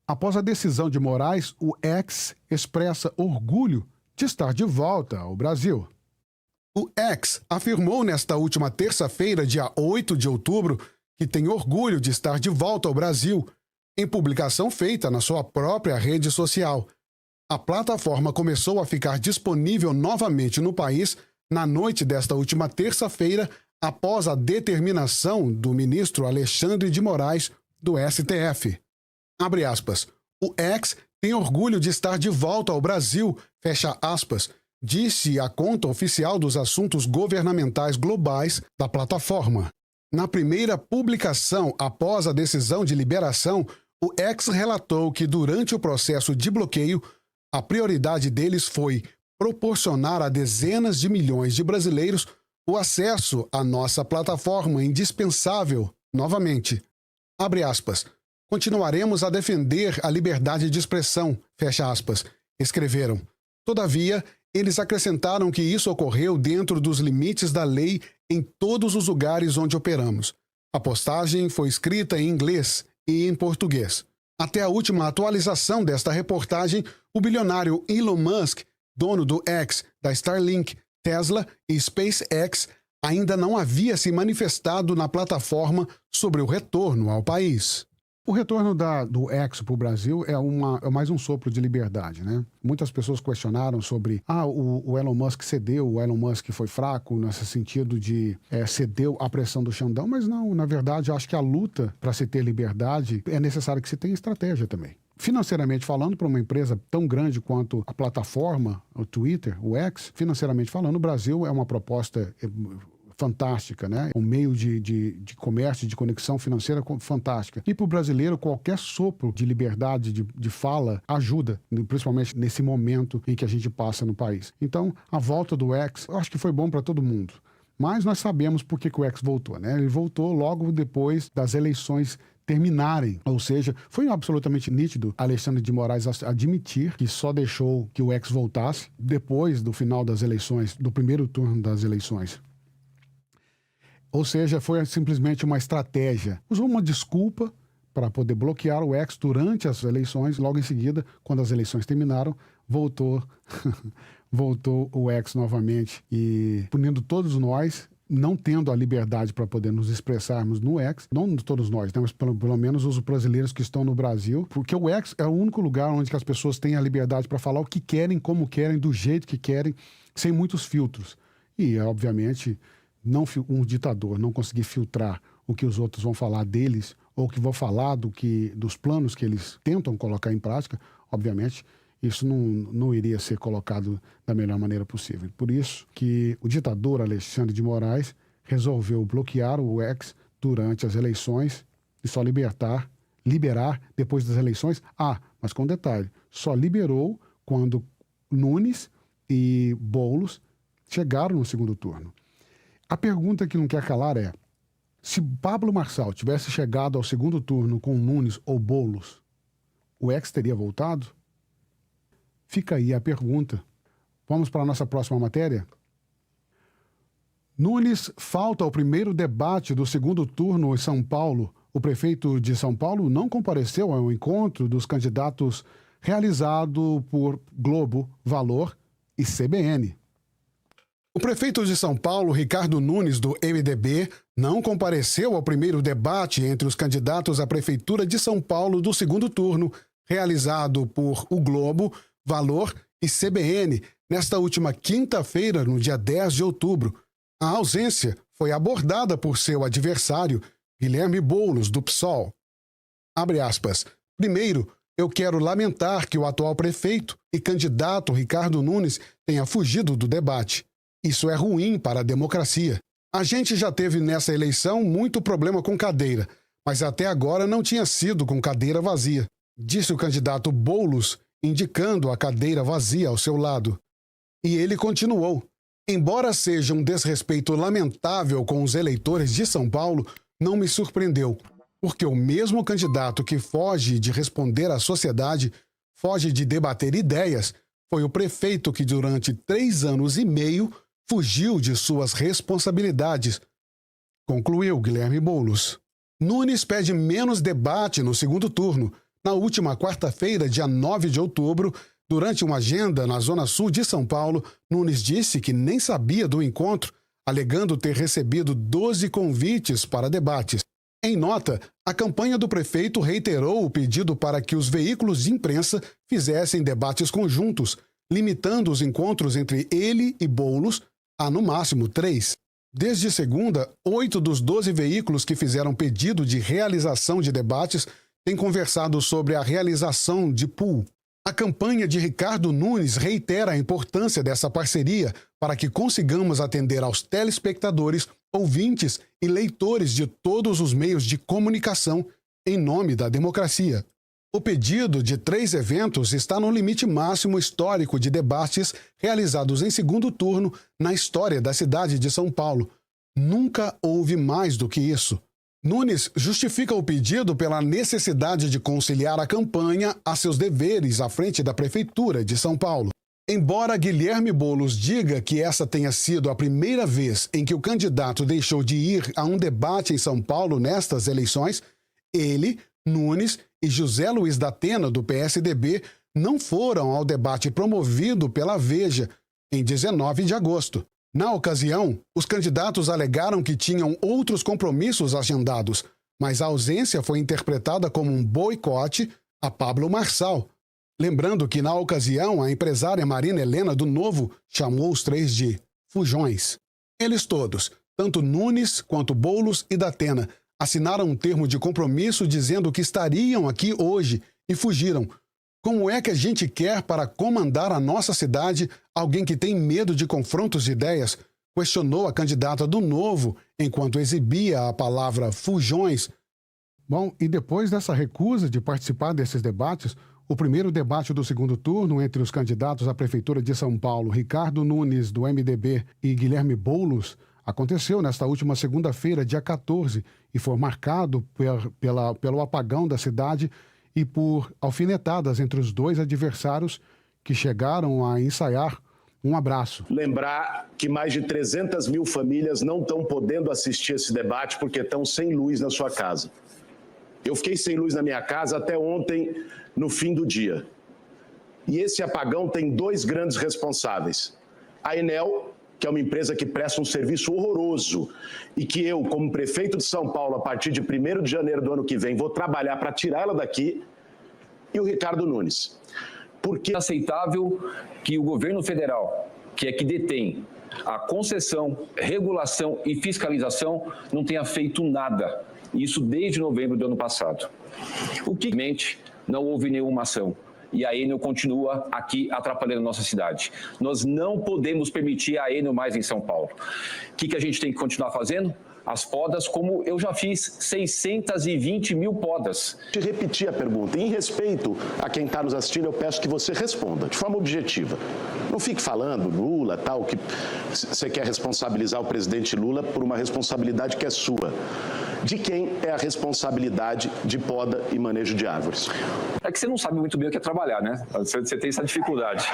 Após a decisão de Moraes, o X expressa orgulho de estar de volta ao Brasil. O X afirmou nesta última terça-feira, dia 8 de outubro, que tem orgulho de estar de volta ao Brasil, em publicação feita na sua própria rede social. A plataforma começou a ficar disponível novamente no país na noite desta última terça-feira, após a determinação do ministro Alexandre de Moraes, do STF. Abre aspas. O X tem orgulho de estar de volta ao Brasil, fecha aspas, disse a conta oficial dos assuntos governamentais globais da plataforma. Na primeira publicação após a decisão de liberação, o X relatou que durante o processo de bloqueio, a prioridade deles foi proporcionar a dezenas de milhões de brasileiros o acesso à nossa plataforma indispensável novamente. Abre aspas. Continuaremos a defender a liberdade de expressão, fecha aspas, escreveram. Todavia, eles acrescentaram que isso ocorreu dentro dos limites da lei em todos os lugares onde operamos. A postagem foi escrita em inglês e em português. Até a última atualização desta reportagem, o bilionário Elon Musk, dono do X, da Starlink, Tesla e SpaceX, ainda não havia se manifestado na plataforma sobre o retorno ao país. O retorno do X para o Brasil é mais um sopro de liberdade, né? Muitas pessoas questionaram sobre o Elon Musk cedeu, o Elon Musk foi fraco nesse sentido de cedeu à pressão do Xandão, mas não, na verdade, acho que a luta para se ter liberdade é necessário que se tenha estratégia também. Financeiramente falando, para uma empresa tão grande quanto a plataforma, o Twitter, o X, financeiramente falando, o Brasil é uma proposta fantástica, né? Um meio de comércio, de conexão financeira fantástica. E para o brasileiro, qualquer sopro de liberdade de fala ajuda, principalmente nesse momento em que a gente passa no país. Então, a volta do X, eu acho que foi bom para todo mundo. Mas nós sabemos por que o X voltou, né? Ele voltou logo depois das eleições terminarem, ou seja, foi absolutamente nítido Alexandre de Moraes admitir que só deixou que o X voltasse depois do final das eleições, do primeiro turno das eleições. Ou seja, foi simplesmente uma estratégia. Usou uma desculpa para poder bloquear o X durante as eleições. Logo em seguida, quando as eleições terminaram, voltou o X novamente e punindo todos nós, não tendo a liberdade para poder nos expressarmos no X, não todos nós, né, mas pelo menos os brasileiros que estão no Brasil, porque o X é o único lugar onde que as pessoas têm a liberdade para falar o que querem, como querem, do jeito que querem, sem muitos filtros. E, obviamente, um ditador não conseguir filtrar o que os outros vão falar deles ou que vão falar dos planos que eles tentam colocar em prática, obviamente, isso não iria ser colocado da melhor maneira possível. Por isso que o ditador Alexandre de Moraes resolveu bloquear o X durante as eleições e só liberar depois das eleições. Mas com detalhe, só liberou quando Nunes e Boulos chegaram no segundo turno. A pergunta que não quer calar é: se Pablo Marçal tivesse chegado ao segundo turno com Nunes ou Boulos, o X teria voltado? Fica aí a pergunta. Vamos para a nossa próxima matéria? Nunes falta ao primeiro debate do segundo turno em São Paulo. O prefeito de São Paulo não compareceu ao encontro dos candidatos realizado por Globo, Valor e CBN. O prefeito de São Paulo, Ricardo Nunes, do MDB, não compareceu ao primeiro debate entre os candidatos à Prefeitura de São Paulo do segundo turno, realizado por O Globo, Valor e CBN, nesta última quinta-feira, no dia 10 de outubro. A ausência foi abordada por seu adversário, Guilherme Boulos, do PSOL. Abre aspas. Primeiro, eu quero lamentar que o atual prefeito e candidato Ricardo Nunes tenha fugido do debate. Isso é ruim para a democracia. A gente já teve nessa eleição muito problema com cadeira, mas até agora não tinha sido com cadeira vazia, disse o candidato Boulos, indicando a cadeira vazia ao seu lado. E ele continuou. Embora seja um desrespeito lamentável com os eleitores de São Paulo, não me surpreendeu, porque o mesmo candidato que foge de responder à sociedade, foge de debater ideias, foi o prefeito que durante 3 anos e meio fugiu de suas responsabilidades, concluiu Guilherme Boulos. Nunes pede menos debate no segundo turno, Na última quarta-feira, dia 9 de outubro, durante uma agenda na Zona Sul de São Paulo, Nunes disse que nem sabia do encontro, alegando ter recebido 12 convites para debates. Em nota, a campanha do prefeito reiterou o pedido para que os veículos de imprensa fizessem debates conjuntos, limitando os encontros entre ele e Boulos a, no máximo, 3. Desde segunda, 8 dos 12 veículos que fizeram pedido de realização de debates têm conversado sobre a realização de pool. A campanha de Ricardo Nunes reitera a importância dessa parceria para que consigamos atender aos telespectadores, ouvintes e leitores de todos os meios de comunicação em nome da democracia. O pedido de 3 eventos está no limite máximo histórico de debates realizados em segundo turno na história da cidade de São Paulo. Nunca houve mais do que isso. Nunes justifica o pedido pela necessidade de conciliar a campanha a seus deveres à frente da Prefeitura de São Paulo. Embora Guilherme Boulos diga que essa tenha sido a primeira vez em que o candidato deixou de ir a um debate em São Paulo nestas eleições, ele, Nunes e José Luiz da Atena, do PSDB, não foram ao debate promovido pela Veja em 19 de agosto. Na ocasião, os candidatos alegaram que tinham outros compromissos agendados, mas a ausência foi interpretada como um boicote a Pablo Marçal. Lembrando que, na ocasião, a empresária Marina Helena do Novo chamou os 3 de fujões. Eles todos, tanto Nunes quanto Boulos e da Atena, assinaram um termo de compromisso dizendo que estariam aqui hoje e fugiram. Como é que a gente quer para comandar a nossa cidade alguém que tem medo de confrontos de ideias? Questionou a candidata do Novo enquanto exibia a palavra fujões. Bom, e depois dessa recusa de participar desses debates, o primeiro debate do segundo turno entre os candidatos à Prefeitura de São Paulo, Ricardo Nunes, do MDB, e Guilherme Boulos, aconteceu nesta última segunda-feira, dia 14, e foi marcado pelo apagão da cidade e por alfinetadas entre os 2 adversários que chegaram a ensaiar um abraço. Lembrar que mais de 300 mil famílias não estão podendo assistir esse debate porque estão sem luz na sua casa. Eu fiquei sem luz na minha casa até ontem, no fim do dia. E esse apagão tem 2 grandes responsáveis. A Enel, que é uma empresa que presta um serviço horroroso e que eu, como prefeito de São Paulo, a partir de 1º de janeiro do ano que vem, vou trabalhar para tirar ela daqui, e o Ricardo Nunes. Porque é aceitável que o governo federal, que é que detém a concessão, regulação e fiscalização, não tenha feito nada. Isso desde novembro do ano passado. O que mente, não houve nenhuma ação. E a Enel continua aqui atrapalhando a nossa cidade. Nós não podemos permitir a Enel mais em São Paulo. O que a gente tem que continuar fazendo? As podas, como eu já fiz, 620 mil podas. Te repetir a pergunta. Em respeito a quem está nos assistindo, eu peço que você responda de forma objetiva. Não fique falando Lula, tal, que você quer responsabilizar o presidente Lula por uma responsabilidade que é sua. De quem é a responsabilidade de poda e manejo de árvores? É que você não sabe muito bem o que é trabalhar, né? Você tem essa dificuldade.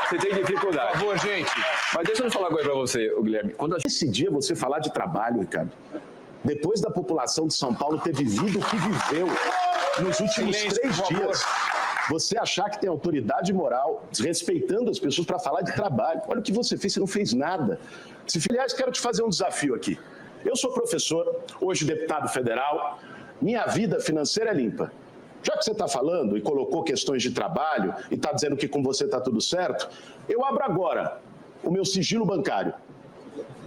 Você tem dificuldade. Por favor, gente. Mas deixa eu falar uma coisa pra você, Guilherme. Esse dia você falar de trabalho, Ricardo, depois da população de São Paulo ter vivido o que viveu nos últimos 3 dias, você achar que tem autoridade moral, desrespeitando as pessoas para falar de trabalho. Olha o que você fez, você não fez nada. Aliás, quero te fazer um desafio aqui. Eu sou professor, hoje deputado federal, minha vida financeira é limpa. Já que você está falando e colocou questões de trabalho e está dizendo que com você está tudo certo, eu abro agora o meu sigilo bancário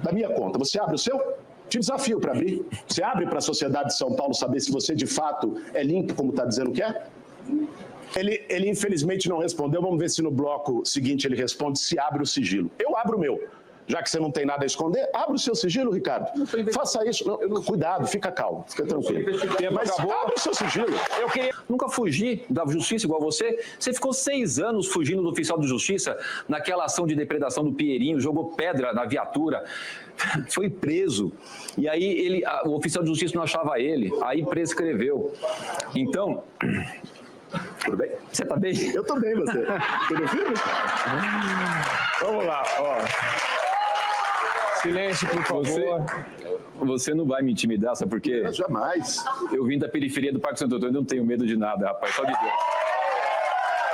da minha conta. Você abre o seu? Te desafio para abrir. Você abre para a sociedade de São Paulo saber se você de fato é limpo como está dizendo que é? Ele infelizmente não respondeu. Vamos ver se no bloco seguinte ele responde se abre o sigilo. Eu abro o meu. Já que você não tem nada a esconder, abra o seu sigilo, Ricardo. Faça isso. Não, cuidado, fica calmo, fica tranquilo. Mas abre o seu sigilo. Nunca fugi da justiça igual você. Você ficou 6 anos fugindo do oficial de justiça naquela ação de depredação do Pinheirinho, jogou pedra na viatura, foi preso. E aí o oficial de justiça não achava ele, aí prescreveu. Então... Tudo bem? Você tá bem? Eu tô bem, você. Tudo firme? Vamos lá, ó. Silêncio, por favor. Você não vai me intimidar, sabe por quê? Eu jamais. Eu vim da periferia do Parque Santo Antônio, não tenho medo de nada, rapaz, só de Deus.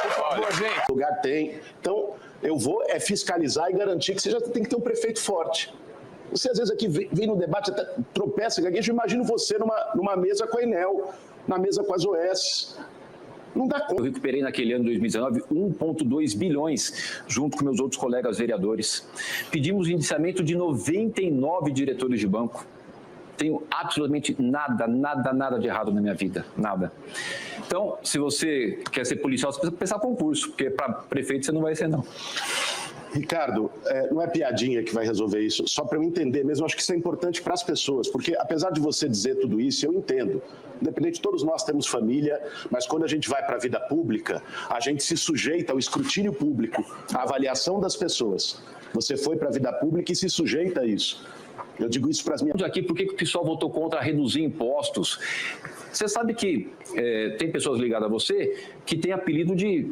Por favor, gente. O lugar tem. Então, eu vou fiscalizar e garantir que você já tem que ter um prefeito forte. Você, às vezes, aqui vem no debate, até tropeça, gagueja. Eu imagino você numa mesa com a Enel, na mesa com as OS. Não dá conta. Eu recuperei naquele ano, 2019, 1,2 bilhões, junto com meus outros colegas vereadores. Pedimos indiciamento de 99 diretores de banco. Tenho absolutamente nada de errado na minha vida, nada. Então, se você quer ser policial, você precisa pensar concurso, porque para prefeito você não vai ser, não. Ricardo, não é piadinha que vai resolver isso, só para eu entender mesmo, acho que isso é importante para as pessoas, porque apesar de você dizer tudo isso, eu entendo, independente, todos nós temos família, mas quando a gente vai para a vida pública, a gente se sujeita ao escrutínio público, à avaliação das pessoas. Você foi para a vida pública e se sujeita a isso. Eu digo isso para as minhas... Aqui, por que o pessoal votou contra reduzir impostos? Você sabe que tem pessoas ligadas a você que têm apelido de...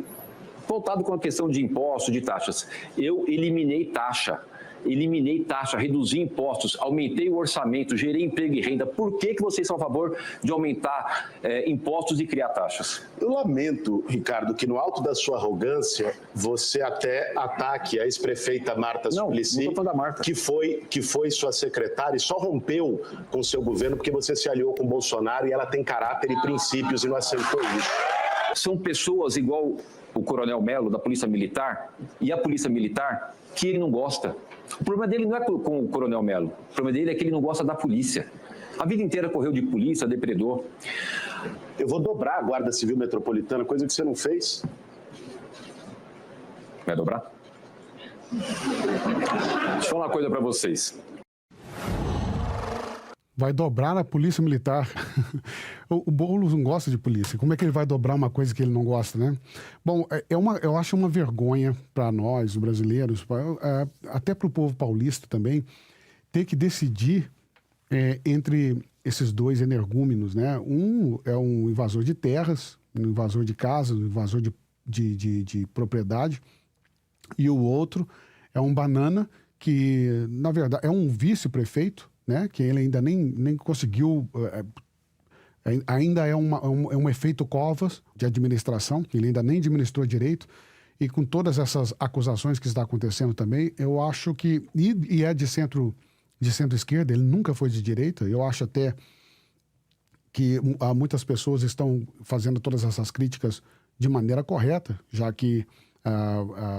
voltado com a questão de impostos, de taxas. Eu eliminei taxa, reduzi impostos, aumentei o orçamento, gerei emprego e renda. Por que vocês são a favor de aumentar impostos e criar taxas? Eu lamento, Ricardo, que no alto da sua arrogância, você até ataque a ex-prefeita Marta Suplicy, que foi sua secretária e só rompeu com o seu governo porque você se aliou com o Bolsonaro e ela tem caráter e princípios e não aceitou isso. São pessoas igual o Coronel Melo, da Polícia Militar, e a Polícia Militar, que ele não gosta. O problema dele não é com o Coronel Melo, o problema dele é que ele não gosta da polícia. A vida inteira correu de polícia, depredou. Eu vou dobrar a Guarda Civil Metropolitana, coisa que você não fez. Vai dobrar? Deixa eu falar uma coisa para vocês. Vai dobrar a polícia militar. O Boulos não gosta de polícia. Como é que ele vai dobrar uma coisa que ele não gosta, né? Bom, eu acho uma vergonha para nós, os brasileiros, até para o povo paulista também, ter que decidir entre esses dois energúmenos, né? Um é um invasor de terras, um invasor de casas, um invasor de propriedade, e o outro é um banana que, na verdade, é um vice-prefeito, né, que ele ainda nem conseguiu, ainda é um efeito Covas de administração, que ele ainda nem administrou direito, e com todas essas acusações que está acontecendo também, eu acho que, e é de centro-esquerda, ele nunca foi de direita, eu acho até que muitas pessoas estão fazendo todas essas críticas de maneira correta, já que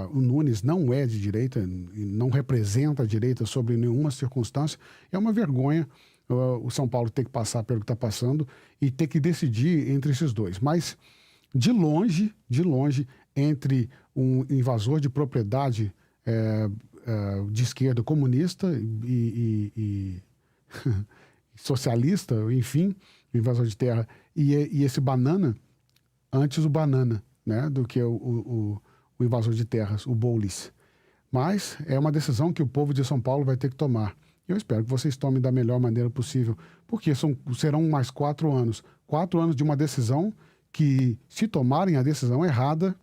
o Nunes não é de direita e não representa a direita sobre nenhuma circunstância. É uma vergonha o São Paulo ter que passar pelo que está passando e ter que decidir entre esses dois. Mas, de longe, entre um invasor de propriedade de esquerda comunista e socialista, enfim, invasor de terra, e esse banana, antes o banana, né, do que o invasor de terras, o Boulos. Mas é uma decisão que o povo de São Paulo vai ter que tomar. Eu espero que vocês tomem da melhor maneira possível, porque serão mais 4 anos. 4 anos de uma decisão que, se tomarem a decisão errada,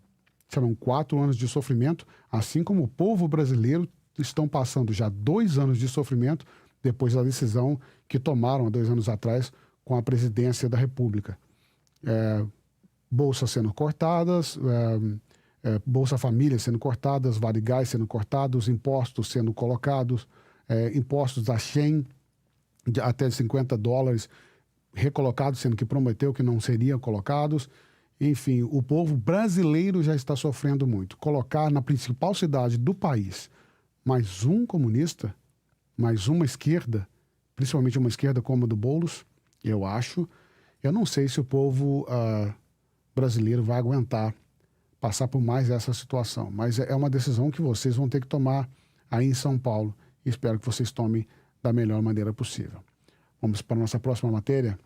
serão 4 anos de sofrimento, assim como o povo brasileiro estão passando já 2 anos de sofrimento depois da decisão que tomaram há 2 anos atrás com a presidência da República. Bolsas sendo cortadas, Bolsa Família sendo cortadas, Vale Gás sendo cortados, impostos sendo colocados, impostos da Shein de até $50 recolocados, sendo que prometeu que não seriam colocados. Enfim, o povo brasileiro já está sofrendo muito. Colocar na principal cidade do país mais um comunista, mais uma esquerda, principalmente uma esquerda como a do Boulos, eu não sei se o povo brasileiro vai aguentar passar por mais essa situação. Mas é uma decisão que vocês vão ter que tomar aí em São Paulo. E espero que vocês tomem da melhor maneira possível. Vamos para a nossa próxima matéria.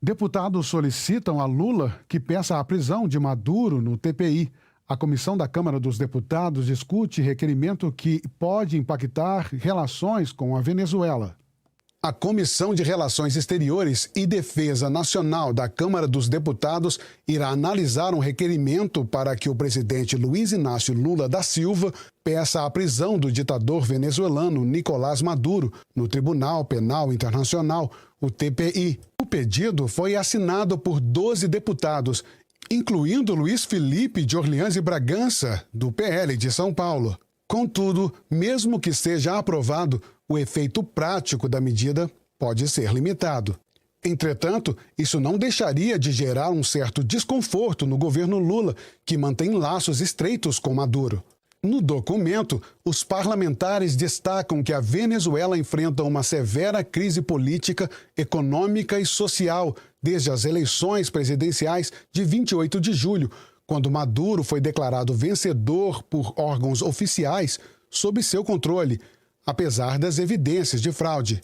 Deputados solicitam a Lula que peça a prisão de Maduro no TPI. A comissão da Câmara dos Deputados discute requerimento que pode impactar relações com a Venezuela. A Comissão de Relações Exteriores e Defesa Nacional da Câmara dos Deputados irá analisar um requerimento para que o presidente Luiz Inácio Lula da Silva peça a prisão do ditador venezuelano Nicolás Maduro no Tribunal Penal Internacional, o TPI. O pedido foi assinado por 12 deputados, incluindo Luiz Felipe de Orleans e Bragança, do PL de São Paulo. Contudo, mesmo que seja aprovado, o efeito prático da medida pode ser limitado. Entretanto, isso não deixaria de gerar um certo desconforto no governo Lula, que mantém laços estreitos com Maduro. No documento, os parlamentares destacam que a Venezuela enfrenta uma severa crise política, econômica e social desde as eleições presidenciais de 28 de julho, quando Maduro foi declarado vencedor por órgãos oficiais sob seu controle, apesar das evidências de fraude.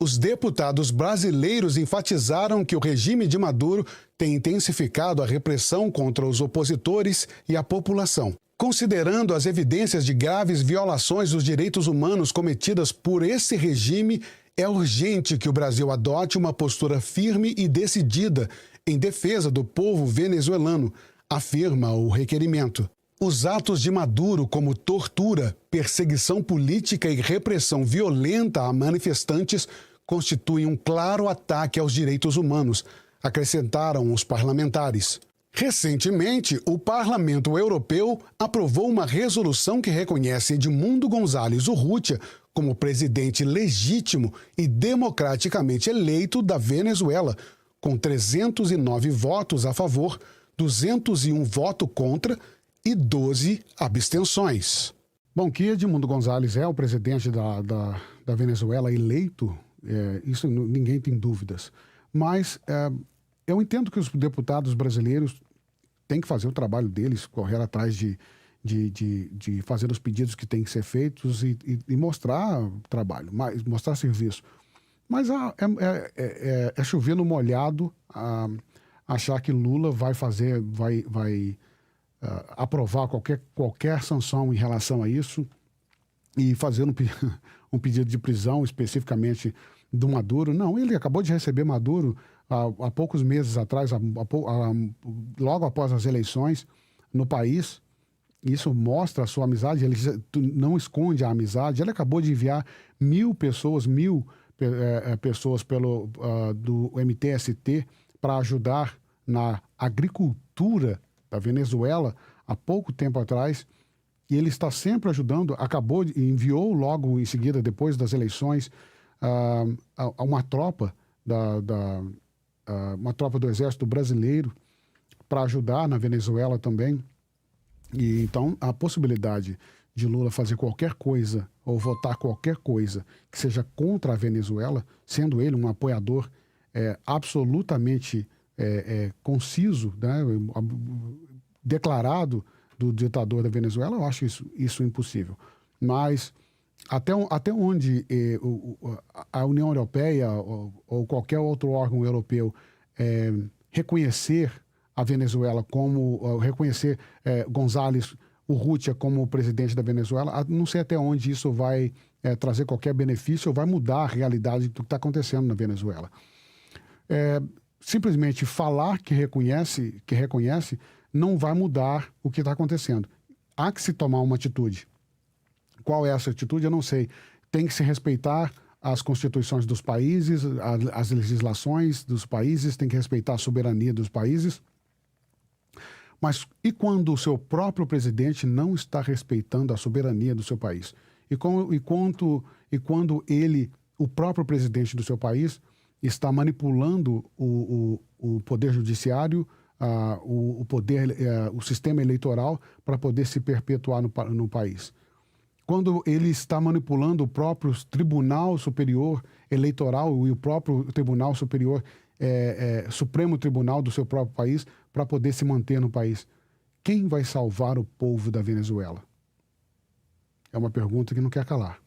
Os deputados brasileiros enfatizaram que o regime de Maduro tem intensificado a repressão contra os opositores e a população. Considerando as evidências de graves violações dos direitos humanos cometidas por esse regime, é urgente que o Brasil adote uma postura firme e decidida em defesa do povo venezuelano, afirma o requerimento. Os atos de Maduro, como tortura, perseguição política e repressão violenta a manifestantes, constituem um claro ataque aos direitos humanos, acrescentaram os parlamentares. Recentemente, o Parlamento Europeu aprovou uma resolução que reconhece Edmundo González Urrutia como presidente legítimo e democraticamente eleito da Venezuela, com 309 votos a favor, 201 votos contra e 12 abstenções. Bom, que Edmundo González é o presidente da Venezuela eleito, isso ninguém tem dúvidas. Mas eu entendo que os deputados brasileiros têm que fazer o trabalho deles, correr atrás de fazer os pedidos que têm que ser feitos e mostrar trabalho, mostrar serviço. Mas é chover no molhado achar que Lula vai aprovar qualquer sanção em relação a isso e fazer um pedido de prisão especificamente do Maduro. Não, ele acabou de receber Maduro há poucos meses atrás, logo após as eleições no país. Isso mostra a sua amizade, ele não esconde a amizade. Ele acabou de enviar 1.000 pessoas do MTST para ajudar na agricultura da Venezuela há pouco tempo atrás, e ele está sempre ajudando. Enviou logo em seguida, depois das eleições, uma tropa uma tropa do Exército Brasileiro para ajudar na Venezuela também. E então a possibilidade de Lula fazer qualquer coisa ou votar qualquer coisa que seja contra a Venezuela, sendo ele um apoiador absolutamente conciso, né, declarado do ditador da Venezuela, eu acho isso impossível. Mas até onde a União Europeia ou qualquer outro órgão europeu reconhecer a Venezuela reconhecer González Urrutia como presidente da Venezuela, não sei até onde isso vai trazer qualquer benefício ou vai mudar a realidade do que está acontecendo na Venezuela. Simplesmente falar que reconhece não vai mudar o que está acontecendo. Há que se tomar uma atitude. Qual é essa atitude? Eu não sei. Tem que se respeitar as constituições dos países, as legislações dos países, tem que respeitar a soberania dos países. Mas e quando o seu próprio presidente não está respeitando a soberania do seu país? E quando o próprio presidente do seu país, está manipulando o poder judiciário, o sistema eleitoral para poder se perpetuar no país. Quando ele está manipulando o próprio Tribunal Superior Eleitoral e o próprio Tribunal Superior, Supremo Tribunal do seu próprio país, para poder se manter no país. Quem vai salvar o povo da Venezuela? É uma pergunta que não quer calar.